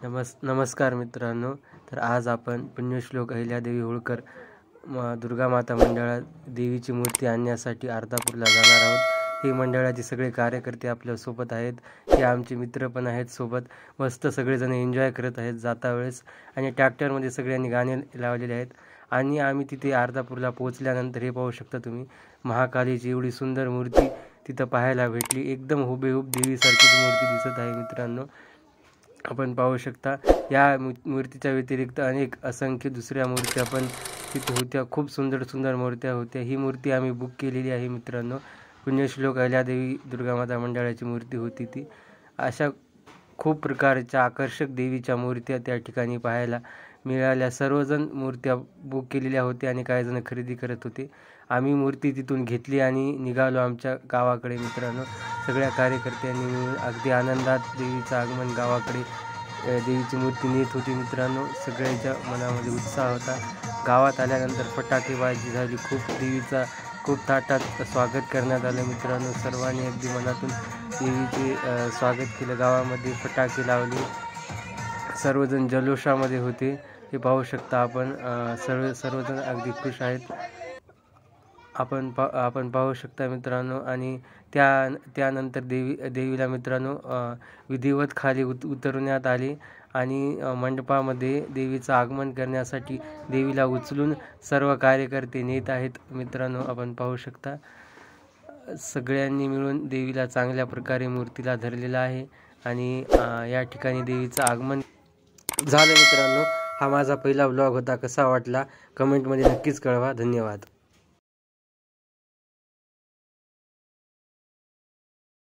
नमस्कार मित्रांनो. तर आज आपण पुण्यश्लोक अहिल्यादेवी होळकर दुर्गा माता मंडळात देवीची मूर्ती आणण्यासाठी अर्धापूरला जाणार आहोत. हे मंडळाचे सगळे कार्यकर्ते आपल्या सोबत आहेत. हे आमचे मित्र पण आहेत सोबत. मस्त सगळेजण एन्जॉय करत आहेत जाता वेळेस आणि ट्रॅक्टरमध्ये सगळ्यांनी गाणे लावलेले आहेत. आणि आम्ही तिथे अर्धापूरला पोहोचल्यानंतर हे पाहू शकता तुम्ही, महाकालीची एवढी सुंदर मूर्ती तिथं पाहायला भेटली. एकदम हुबेहूब देवीसारखीच मूर्ती दिसत आहे मित्रांनो. आपण पाहू शकता या मूर्तीच्या व्यतिरिक्त अनेक असंख्य दुसऱ्या मूर्त्या पण तिथे होत्या. खूप सुंदर मूर्त्या होत्या. ही मूर्ती आम्ही बुक केलेली आहे मित्रांनो. पुण्यश्लोक अहिल्यादेवी दुर्गामाता मंडळाची मूर्ती होती ती. अशा खूप प्रकारच्या आकर्षक देवीच्या मूर्त्या त्या ठिकाणी पाहायला मिळाल्या. सर्वजण मूर्त्या बुक केलेल्या होत्या आणि काही जण खरेदी करत होते. आम्ही मूर्ती तिथून घेतली आणि निघालो आमच्या गावाकडे मित्रांनो. सगळ्या कार्यकर्त्यांनी मिळून अगदी आनंदात देवीचं आगमन गावाकडे देवीची मूर्ती नेत होती मित्रांनो. सगळ्यांच्या मनामध्ये उत्साह होता. गावात आल्यानंतर फटाकेबाजी झाली. देवीचा खूप थाटात स्वागत करण्यात आलं मित्रांनो. सर्वांनी अगदी मनातून देवीचे स्वागत केलं. गावामध्ये फटाके लावले. सर्वजण जल्लोषामध्ये होते. हे पाहू शकता आपण. सर्वजण अगदी खुश आहेत. आपण पाहू शकता मित्रांनो. आणि त्यानंतर देवीला मित्रांनो विधिवत खाली उतरवण्यात आले आणि मंडपामध्ये देवीचं आगमन करण्यासाठी देवीला उचलून सर्व कार्यकर्ते नेत आहेत मित्रांनो. आपण पाहू शकता सगळ्यांनी मिळून देवीला चांगल्या प्रकारे मूर्तीला धरलेलं आहे आणि या ठिकाणी देवीचं आगमन झालं मित्रांनो. हा माझा पहिला व्लॉग होता. कसा वाटला कमेंटमध्ये नक्कीच कळवा. धन्यवाद.